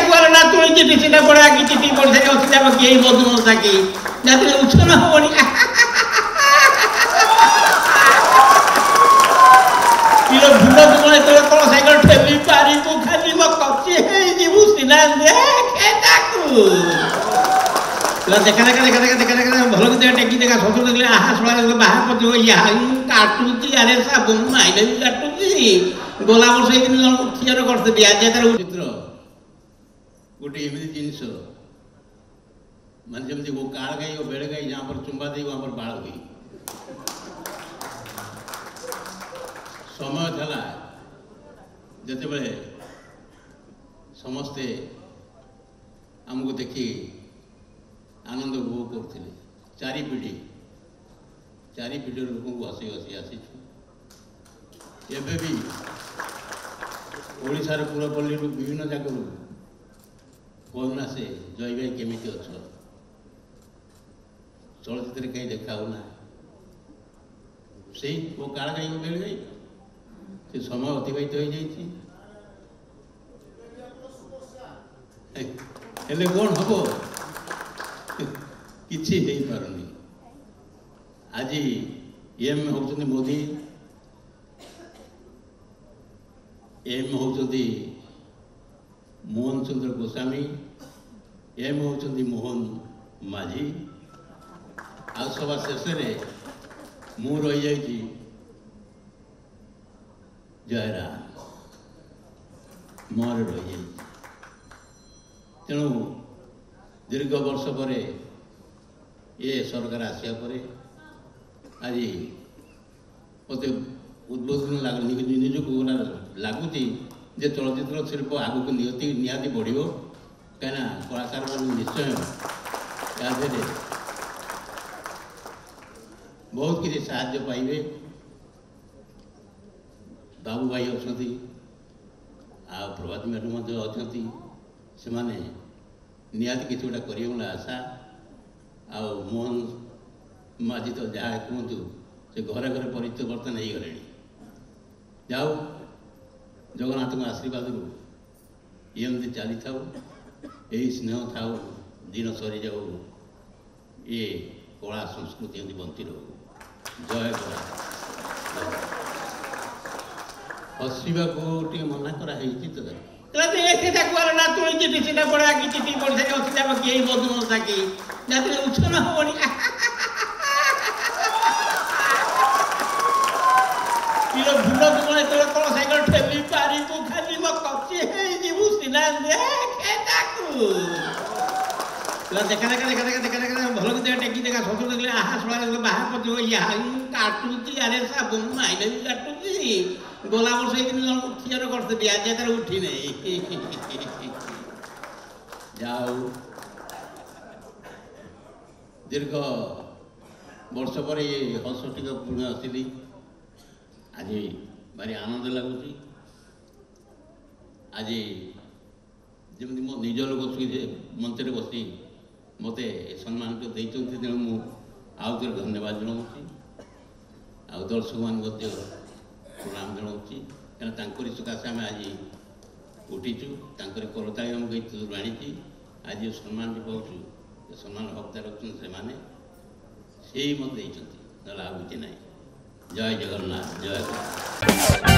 কুয়ার না তুই চিঠি সেটা পড়ে আগে চিঠি পড়ে থাকে অসুবিধা বাকি এই বদল থাকি যাতে উচ্ছন্ন হবনি কিলো ভুল তোমার তোর কোন সাইকেল ঠেলি পারিবু খালি ম কচি হেই দিবু সিনা দেখে তাকু দেখা দেখা দেখা দেখা দেখা দেখা ভালো করে টেকি দেখা শ্বশুর দেখলে আহা শোনা দেখলে বাহার পড়তে ইয়া কাটুছি আরে সাবু মাইলে কাটুছি গোলা বসে দিন থিয়ার করতে দিয়া যে তার চিত্র गोटे एमती जिनस मान जमी वो काल गाई वो बेड़ गाई जहाँ पर चुंबा दे वहाँ पर बाढ़ हुई समय था जिते बड़े समस्ते आमको देखी आनंद उपभोग करते चारि पीढ़ी लोक हसी हसी आसीचु एबे भी ओडिशार पुरपल्ली विभिन्न जगह कहना से जय भाई केमी अच्छ चलचित्र कहीं देखा से वो काल गाई बेल गई से समय अतिबाहित हो जाए कौन हम किसी पारनी आज एम होती मोदी एम होती मोहन चंद्र गोस्वामी एम होती मोहन माझी आ सभा शेष मु रही जाइए जयराम मोर रही जाइए तेणु दीर्घ वर्ष पर ये सरकार आसिया पर आज मत उद्बोधन निजक लगुच जे चलचित्र शिल्प आगक निहाती बढ़ कहीं कलाकार निश्चय यादे बहुत किसी साहाय्य पाइबे बाबू भाई अच्छा प्रभात मैडम अच्छा से माने निहाती किसी गोटा कर आशा आ मोहन माझी तो जहाँ कहतु से घरे घरे परिचय बर्तन हो गले जाओ जगन्नाथ आशीर्वाद एमती चली था यही स्नेह था दिन सरी जाऊ ये कला संस्कृति एमती बंची रो जय कला हसवा को मना कराई तो ना तुम चिठी सीधा पड़े आगे चिठी पड़े থাকে অসুবিধা বাকি এই বদল থাকি যাতে উচ্ছন্ন হবনি কিলো ভুল তোমার তোর কোন সাইকেল ঠেলি পারিবু খালি ম কচি হেই দিবু সিনা দেখে তাকু দেখা দেখা দেখা দেখা দেখা দেখা ভালো করে টেকি দেখা শ্বশুর দেখলে আহা শোনা দেখলে বাহার পড়তে ইয়া কাটুছি আরে সাবু মাইলে কাটুছি গোলা বসে দিন থিয়ার করতে দিয়া যে তার উঠি নেই যাও दीर्घ वर्ष पर ये हसटी पुणे आसली आज भारी आनंद लगुच आज जमी मो निज लोक मंच बसी मत सम्मान देते तेणु मु आउ थे धन्यवाद जनाऊँगी आ दर्शक मान प्रणाम जनाऊँगी कहीं सकाशे आम आज उठीचु करताली आमको आनी आज सम्मान पाचु सम्मान हकदार अच्छे से मत देते ना आ ना जय जगन्नाथ जय